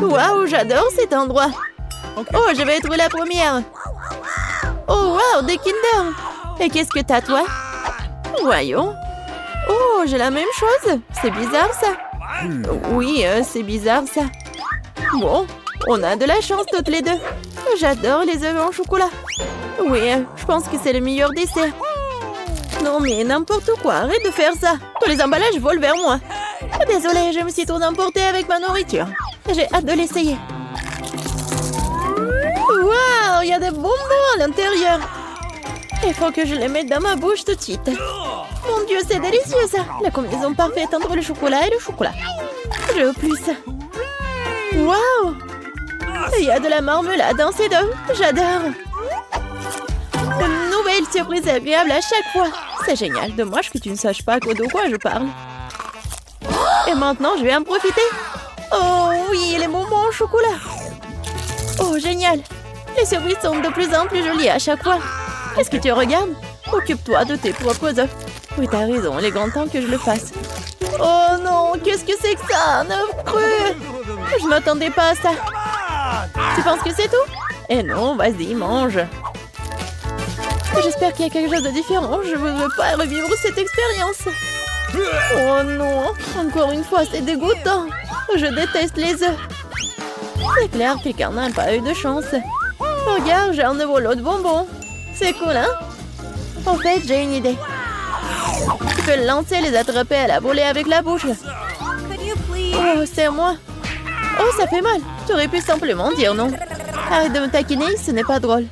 Waouh, j'adore cet endroit. Oh, je vais être la première. Oh, waouh, des Kinder. Et qu'est-ce que t'as, toi? Voyons. Oh, j'ai la même chose. C'est bizarre, ça. Oui, c'est bizarre, ça. Bon, on a de la chance toutes les deux. J'adore les œufs en chocolat. Oui, je pense que c'est le meilleur dessert. Non, mais n'importe quoi, arrête de faire ça. Tous les emballages volent vers moi. Désolée, je me suis trop emportée avec ma nourriture. J'ai hâte de l'essayer. Waouh, il y a des bonbons à l'intérieur. Il faut que je les mette dans ma bouche tout de suite. Mon Dieu, c'est délicieux ça. La combinaison parfaite entre le chocolat et le chocolat. Je veux plus. Waouh. Il y a de la marmelade dans ces deux. J'adore. Une nouvelle surprise agréable à chaque fois. C'est génial. Dommage que tu ne saches pas de quoi je parle. Et maintenant, je vais en profiter. Oh oui, les bonbons au chocolat. Oh, génial. Les surprises sont de plus en plus jolies à chaque fois. Est-ce que tu regardes? Occupe-toi de tes propres œufs. Oui, t'as raison, il est grand temps que je le fasse. Oh non, qu'est-ce que c'est que ça? Un œuf cru. Je m'attendais pas à ça. Tu penses que c'est tout? Eh non, vas-y, mange. J'espère qu'il y a quelque chose de différent. Je ne veux pas revivre cette expérience. Oh non, encore une fois, c'est dégoûtant. Je déteste les œufs. C'est clair que quelqu'un n'a pas eu de chance. Regarde, j'ai un nouveau lot de bonbons. C'est cool, hein? En fait, j'ai une idée. Tu peux le lancer et les attraper à la volée avec la bouche. Oh, c'est moi. Oh, ça fait mal. Tu aurais pu simplement dire non. Arrête de me taquiner, ce n'est pas drôle.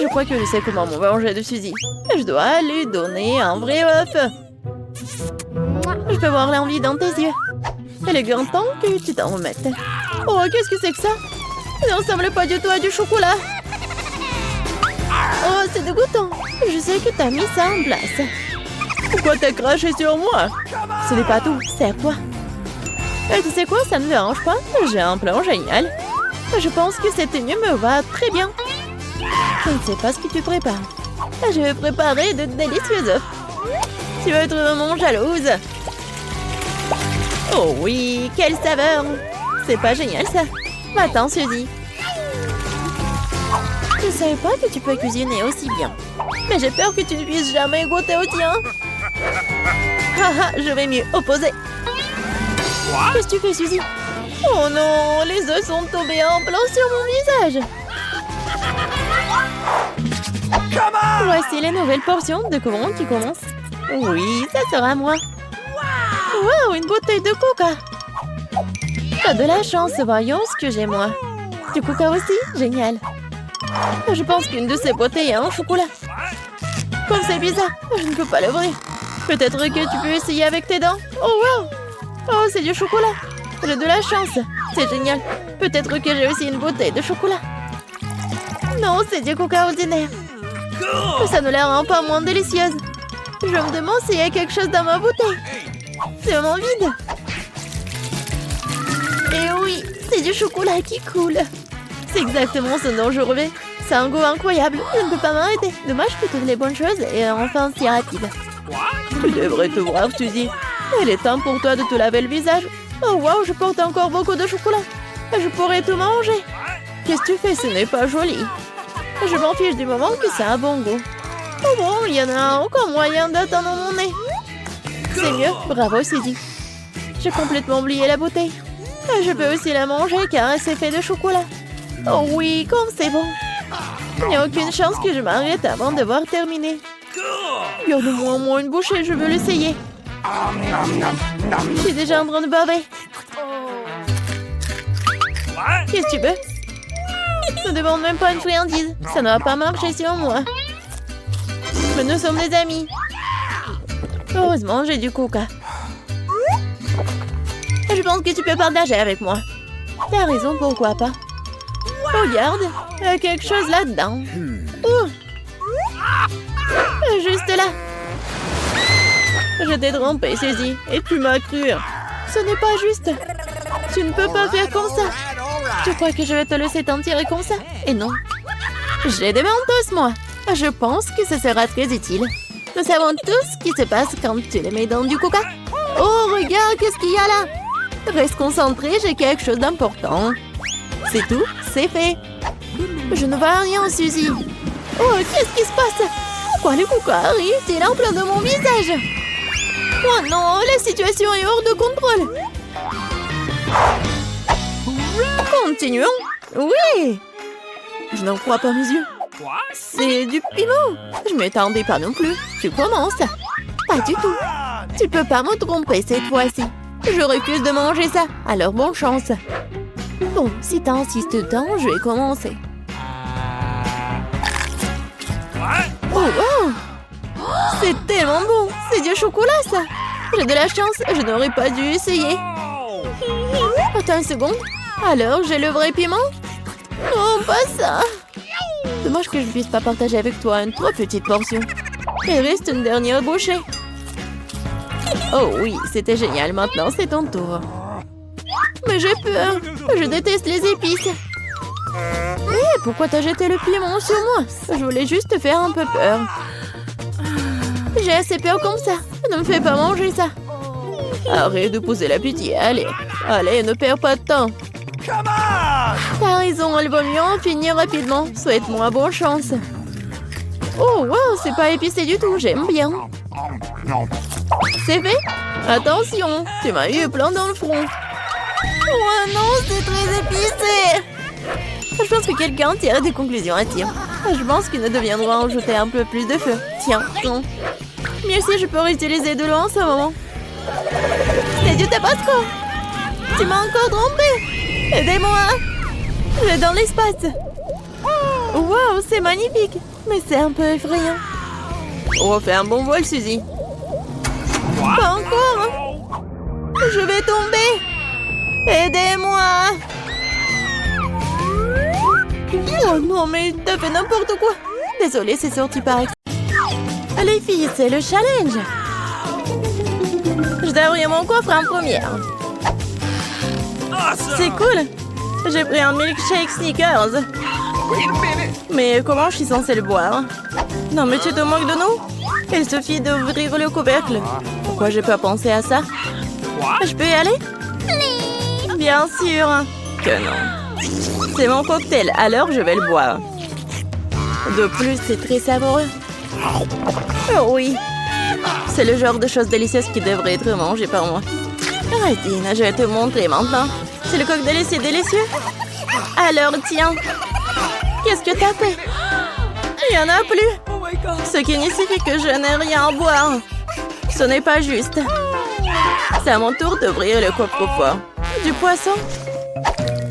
Je crois que je sais comment me venger de Suzy. Je dois lui donner un vrai œuf. Je peux voir l'envie dans tes yeux. Il est grand temps que tu t'en remettes. Oh, qu'est-ce que c'est que ça? Ça ne ressemble pas du tout à du chocolat. Oh, c'est dégoûtant. Je sais que t'as mis ça en place. Pourquoi t'as craché sur moi? Ce n'est pas tout, c'est à toi. Et tu sais quoi, ça ne me dérange pas. J'ai un plan génial. Je pense que cette tenue me va très bien. Je ne sais pas ce que tu prépares. Je vais préparer de délicieux œufs. Tu vas être vraiment jalouse. Oh oui, quelle saveur. C'est pas génial ça. Attends, Suzy. Je ne savais pas que tu peux cuisiner aussi bien. Mais j'ai peur que tu ne puisses jamais goûter au tien. Haha, je vais mieux opposer. Qu'est-ce que tu fais, Suzy? Oh non, les œufs sont tombés en plein sur mon visage. Voici les nouvelles portions de courant qui commencent. Oui, ça sera moi. Wow, une bouteille de coca. T'as de la chance, voyons ce que j'ai moi. Du coca aussi? Génial. Je pense qu'une de ces bouteilles est en chocolat. Comme c'est bizarre, je ne peux pas l'ouvrir. Peut-être que tu peux essayer avec tes dents. Oh wow. Oh, c'est du chocolat. J'ai de la chance. C'est génial. Peut-être que j'ai aussi une bouteille de chocolat. Non, c'est du coca ordinaire. Ça ne la rend pas moins délicieuse. Je me demande s'il y a quelque chose dans ma bouteille. C'est vraiment vide. Et oui, c'est du chocolat qui coule. C'est exactement ce dont je rêvais. C'est un goût incroyable. Je ne peux pas m'arrêter. Dommage que toutes les bonnes choses et enfin si rapide. Tu devrais te voir, Suzy. Il est temps pour toi de te laver le visage. Oh wow, je porte encore beaucoup de chocolat. Je pourrais tout manger. Qu'est-ce que tu fais? Ce n'est pas joli. Je m'en fiche du moment que ça a un bon goût. Oh bon, il y en a encore moyen d'attendre mon nez. C'est mieux, bravo Suzy. J'ai complètement oublié la bouteille. Je peux aussi la manger car c'est fait de chocolat. Oh oui, comme c'est bon. Il n'y a aucune chance que je m'arrête avant d'avoir terminé. Garde-moi au moins une bouchée, je veux l'essayer. Je suis déjà en train de baver. Qu'est-ce que tu veux? Ne demande même pas une friandise. Ça ne va pas marcher sur moi. Mais nous sommes des amis. Heureusement, j'ai du coca. Je pense que tu peux partager avec moi. T'as raison, pourquoi pas? Regarde, il y a quelque chose là-dedans. Juste là. Je t'ai trompé, Suzy, et tu m'as cru. Ce n'est pas juste. Tu ne peux pas faire comme ça. Tu crois que je vais te laisser t'en tirer comme ça? Et non. J'ai des mentos, moi. Je pense que ce sera très utile. Nous savons tous ce qui se passe quand tu les mets dans du coca. Oh, regarde, qu'est-ce qu'il y a là? Reste concentré, j'ai quelque chose d'important. C'est tout, c'est fait. Je ne vois rien, Suzy. Oh, qu'est-ce qui se passe? Pourquoi les coucou arrivent-ils en plein de mon visage? Oh non, la situation est hors de contrôle. Continuons. Oui. Je n'en crois pas mes yeux. C'est du piment. Je m'attendais pas non plus. Tu commences. Pas du tout. Tu peux pas me tromper cette fois-ci. Je refuse de manger ça. Alors bonne chance. Bon, si t'insistes tant, je vais commencer. Oh wow! C'est tellement bon! C'est du chocolat ça! J'ai de la chance, je n'aurais pas dû essayer. Attends une seconde. Alors, j'ai le vrai piment? Non, pas ça! Dommage que je ne puisse pas partager avec toi une trop petite portion. Il reste une dernière bouchée. Oh oui, c'était génial. Maintenant, c'est ton tour. Mais j'ai peur. Je déteste les épices. Hé, pourquoi t'as jeté le piment sur moi? Je voulais juste te faire un peu peur. J'ai assez peur comme ça. Ne me fais pas manger ça. Arrête de pousser la pitié. Allez, allez, ne perds pas de temps. T'as raison, il vaut mieux en finir rapidement. Souhaite-moi bonne chance. Oh, wow, c'est pas épicé du tout. J'aime bien. C'est fait? Attention, tu m'as eu plein dans le front. Oh non, c'est très épicé. Je pense que quelqu'un tire des conclusions à tir. Je pense qu'il ne deviendra en jeter un peu plus de feu. Tiens, non. Mieux si je peux réutiliser de l'eau en ce moment. C'est du tabasco. Tu m'as encore trompé. Aidez-moi. Je vais dans l'espace. Wow, c'est magnifique. Mais c'est un peu effrayant. Oh, fais un bon vol, Suzy. Pas encore. Je vais tomber. Aidez-moi. Oh non, mais t'as fait n'importe quoi. Désolée, c'est sorti par accident. Les filles, c'est le challenge. Je dois ouvrir mon coffre en première. C'est cool. J'ai pris un milkshake Snickers. Mais comment je suis censée le boire? Non, mais tu te moques de nous? Il suffit d'ouvrir le couvercle. Pourquoi j'ai pas pensé à ça? Je peux y aller? Bien sûr que non. C'est mon cocktail, alors je vais le boire. De plus, c'est très savoureux. Oh oui. C'est le genre de choses délicieuses qui devrait être mangées par moi. Arrêtine, je vais te montrer maintenant. C'est le cocktail, c'est délicieux. Alors, tiens. Qu'est-ce que t'as fait? Il n'y en a plus. Ce qui signifie que je n'ai rien à boire. Ce n'est pas juste. C'est à mon tour d'ouvrir le coffre-fort. Du poisson?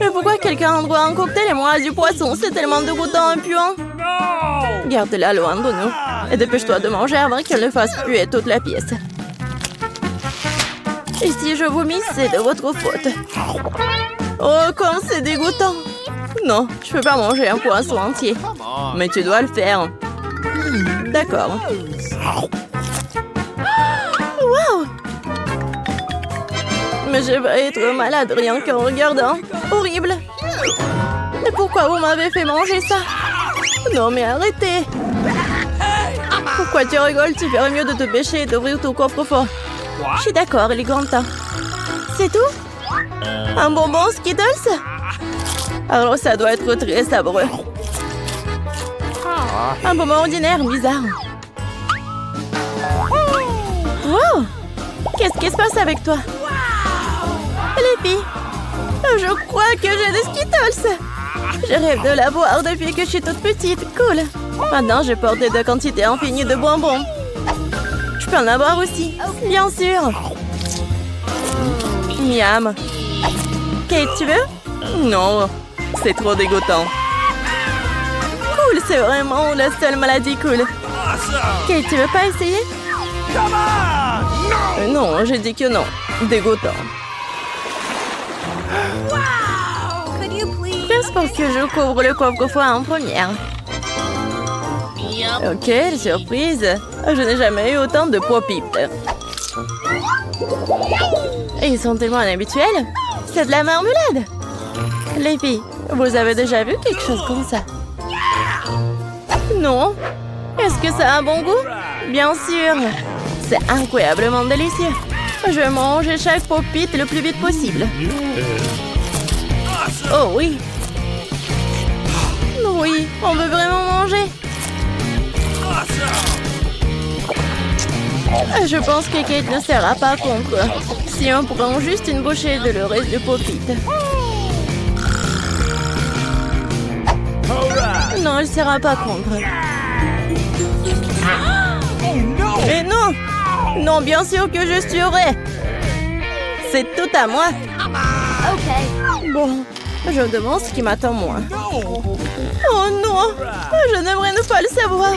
Mais pourquoi quelqu'un boit un cocktail et moi du poisson? C'est tellement dégoûtant et puant. Garde-la loin de nous. Et dépêche-toi de manger avant qu'elle ne fasse puer toute la pièce. Et si je vomis, c'est de votre faute. Oh, comme c'est dégoûtant. Non, je peux pas manger un poisson entier. Mais tu dois le faire. D'accord. Wow! Mais je vais être malade rien qu'en regardant. Horrible. Mais pourquoi vous m'avez fait manger ça? Non, mais arrêtez. Pourquoi tu rigoles? Tu ferais mieux de te pêcher et d'ouvrir ton coffre-fort. Je suis d'accord, il est grand temps. C'est tout? Un bonbon Skittles? Alors ça doit être très savoureux. Un bonbon ordinaire, bizarre. Wow! Qu'est-ce qui se passe avec toi? Les filles, je crois que j'ai des Skittles. Je rêve de l'avoir depuis que je suis toute petite. Cool. Maintenant, je porte de quantités infinies de bonbons. Je peux en avoir aussi. Bien sûr. Miam. Kate, tu veux? Non, c'est trop dégoûtant. Cool, c'est vraiment la seule maladie cool. Kate, tu veux pas essayer? Non, j'ai dit que non. Dégoûtant. J'espère que je couvre le coffre-fort en première. Ok, surprise. Je n'ai jamais eu autant de pop-it. Ils sont tellement inhabituels. C'est de la marmelade. Les filles, vous avez déjà vu quelque chose comme ça? Non? Est-ce que ça a un bon goût? Bien sûr. C'est incroyablement délicieux. Je mange chaque pop-it le plus vite possible. Oh oui. Oui, on veut vraiment manger. Je pense que Kate ne sera pas contre. Si on prend juste une bouchée de le reste de pop-it. Non, elle ne sera pas contre. Mais non! Non, bien sûr que je suivrai. C'est tout à moi. Bon, je me demande ce qui m'attend moi. Oh non! Je n'aimerais ne pas le savoir.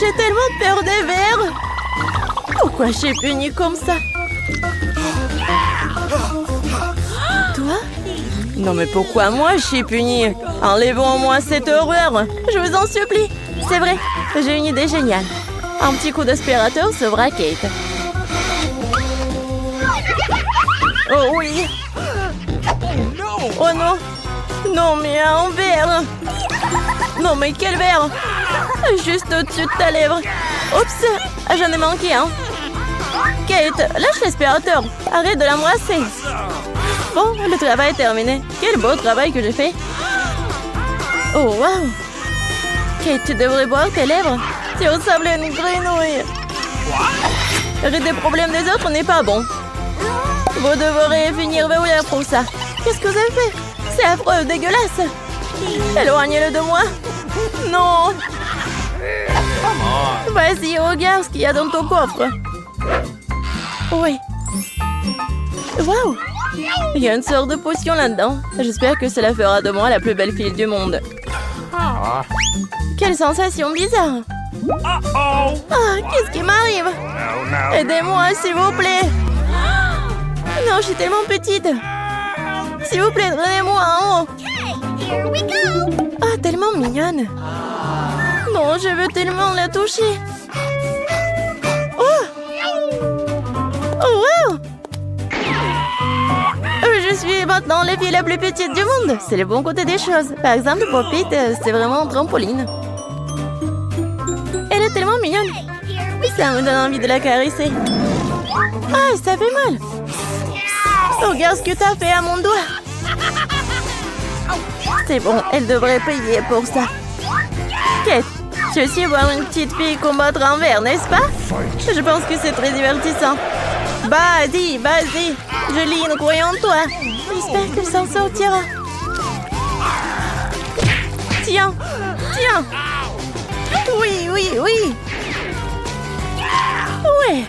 J'ai tellement peur des vers. Pourquoi je suis punie comme ça? Toi? Non mais pourquoi moi je suis punie? Enlevons-moi cette horreur. Je vous en supplie. C'est vrai, j'ai une idée géniale. Un petit coup d'aspirateur sauvera Kate. Oh oui. Oh non. Non mais un verre. Non mais quel verre? Juste au-dessus de ta lèvre. Oups, j'en ai manqué un. Kate, lâche l'aspirateur. Arrête de l'embrasser. Bon, le travail est terminé. Quel beau travail que j'ai fait. Oh wow. Kate, tu devrais boire tes lèvres. Tu ressembles à une grenouille. Rire des problèmes des autres n'est pas bon. Vous devrez finir verrouillé pour ça. Qu'est-ce que vous avez fait? C'est affreux, dégueulasse. Éloignez-le de moi. Non. Vas-y, regarde ce qu'il y a dans ton coffre. Oui. Waouh. Il y a une sorte de potion là-dedans. J'espère que cela fera de moi la plus belle fille du monde. Quelle sensation bizarre. Ah, qu'est-ce qui m'arrive? Aidez-moi, s'il vous plaît. Non, je suis tellement petite. S'il vous plaît, donnez-moi en haut. Ah, tellement mignonne. Non, je veux tellement la toucher. Oh! Oh, wow! Je suis maintenant la fille la plus petite du monde. C'est le bon côté des choses. Par exemple, Pop-It, c'est vraiment un trampoline. Elle est tellement mignonne. Ça me donne envie de la caresser. Ah, ça fait mal. Regarde ce que t'as fait à mon doigt. C'est bon, elle devrait payer pour ça. Kate, tu veux aussi voir une petite fille combattre un verre, n'est-ce pas? Je pense que c'est très divertissant. Vas-y, vas-y. Julie, nous croyons en toi. J'espère qu'elle s'en sortira. Tiens, tiens. Oui, oui, oui. Ouais.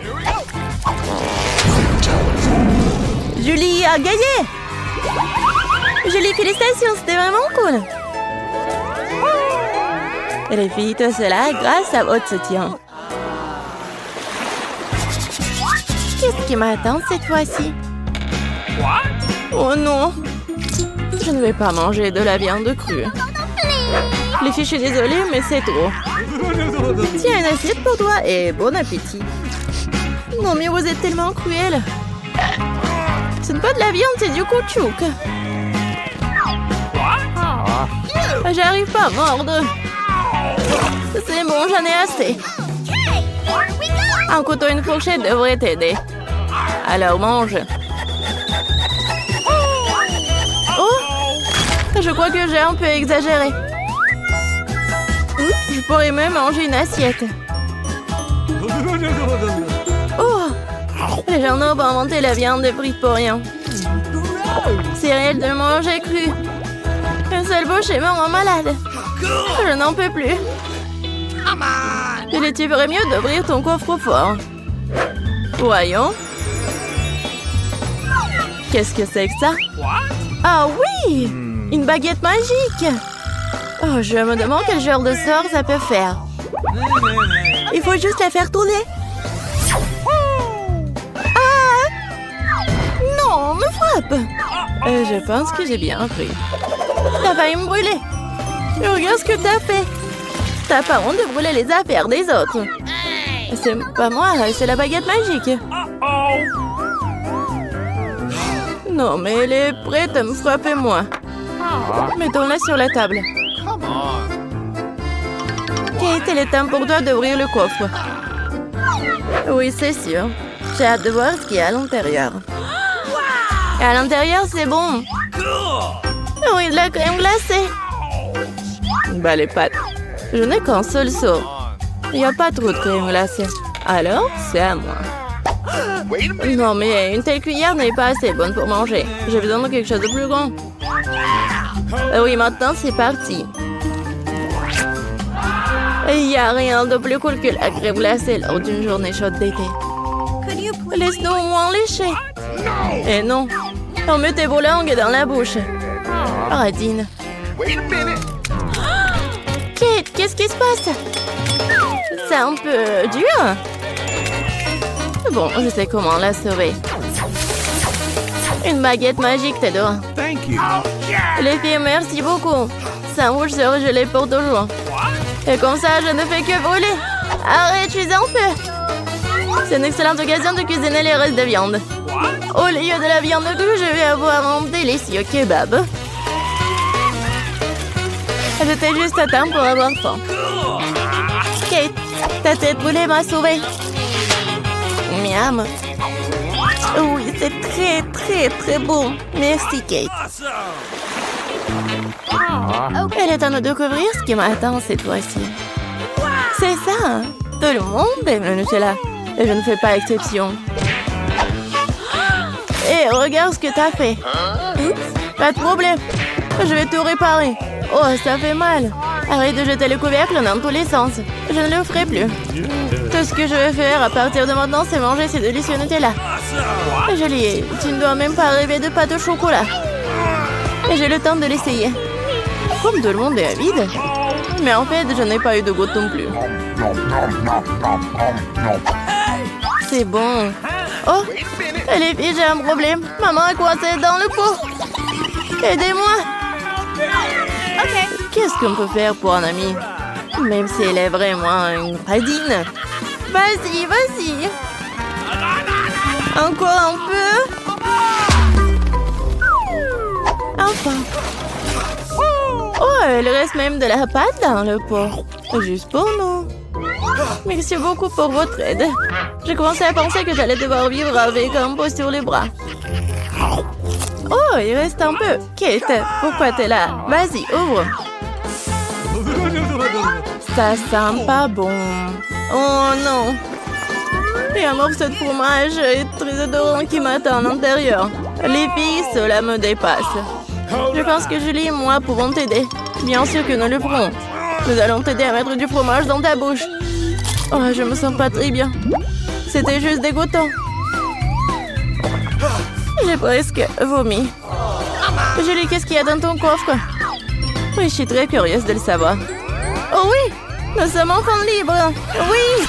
Julie a gagné. Julie, félicitations, c'était vraiment cool. Et les filles, tout cela grâce à votre soutien. Qu'est-ce qui m'attend cette fois-ci? Oh non! Je ne vais pas manger de la viande crue. Les filles, je suis désolée, mais c'est trop. Tiens, une assiette pour toi et bon appétit. Non, mais vous êtes tellement cruel. Ce n'est pas de la viande, c'est du caoutchouc. J'arrive pas à mordre. C'est bon, j'en ai assez. Un couteau et une fourchette devraient t'aider. Alors mange. Oh! Je crois que j'ai un peu exagéré. Je pourrais même manger une assiette. Oh! Les gens ont inventé la viande frite pour rien. C'est réel de manger cru. Une seule bouchée me rend malade. Je n'en peux plus. Tu ferais mieux d'ouvrir ton coffre-fort. Voyons. Qu'est-ce que c'est que ça? Ah oui! Une baguette magique! Oh, je me demande quel genre de sort ça peut faire. Il faut juste la faire tourner. Ah! Non, me frappe! Je pense que j'ai bien pris. T'as failli me brûler. Regarde ce que t'as fait. T'as pas honte de brûler les affaires des autres. C'est pas moi, c'est la baguette magique. Non, mais elle est prête à me frapper, moi. Mettons-la sur la table. Kate, il est temps pour toi d'ouvrir le coffre. Oui, c'est sûr. J'ai hâte de voir ce qu'il y a à l'intérieur. Et à l'intérieur, c'est bon. Oui, de la crème glacée. Bah, les pâtes. Je n'ai qu'un seul seau. Il n'y a pas trop de crème glacée. Alors, c'est à moi. Non, mais une telle cuillère n'est pas assez bonne pour manger. J'ai besoin de quelque chose de plus grand. Oui, maintenant, c'est parti. Il n'y a rien de plus cool que la crème glacée lors d'une journée chaude d'été. Laisse-nous au moins lécher. Et non, on met tes beaux langues dans la bouche. Radine. Kate, qu'est-ce qui se passe? C'est un peu dur. Bon, je sais comment la sauver. Une baguette magique, Theodore. Les filles, merci beaucoup. Ça rouge sera gelé pour toujours. Et comme ça, je ne fais que brûler. Arrête, je suis en feu. C'est une excellente occasion de cuisiner les restes de viande. Au lieu de la viande crue, je vais avoir un délicieux kebab. J'étais juste à temps pour avoir faim. Kate, ta tête brûlée m'a sauvée. Miam. Oui, c'est très, très, très bon. Merci, Kate. Il est temps de découvrir ce qui m'attend cette fois-ci. C'est ça. Tout le monde aime le Nutella. Et je ne fais pas exception. Et regarde ce que t'as fait. Pas de problème. Je vais tout réparer. Oh, ça fait mal. Arrête de jeter le couvercle dans tous les sens. Je ne le ferai plus. Tout ce que je vais faire à partir de maintenant, c'est manger ces délicieux Nutella. Julie, tu ne dois même pas rêver de pâte au chocolat. Et j'ai le temps de l'essayer. Comme tout le monde est avide. Mais en fait, je n'ai pas eu de goutte non plus. C'est bon. Oh, les filles, j'ai un problème. Maman est coincée dans le pot. Aidez-moi. Qu'est-ce qu'on peut faire pour un ami? Même si elle est vraiment une radine. Vas-y, vas-y. Encore un peu. Enfin. Oh, il reste même de la pâte dans le pot. Juste pour nous. Merci beaucoup pour votre aide. J'ai commencé à penser que j'allais devoir vivre avec un pot sur les bras. Oh, il reste un peu. Kate, pourquoi t'es là? Vas-y, ouvre. Ça sent pas bon. Oh non. Il y a un morceau de fromage et très odorant qui m'attend à l'intérieur. Les filles, cela me dépasse. Je pense que Julie et moi pouvons t'aider. Bien sûr que nous le ferons. Nous allons t'aider à mettre du fromage dans ta bouche. Oh, je me sens pas très bien. C'était juste dégoûtant. J'ai presque vomi. Julie, qu'est-ce qu'il y a dans ton coffre? Oui, je suis très curieuse de le savoir. Oh oui, nous sommes enfin libres. Oui.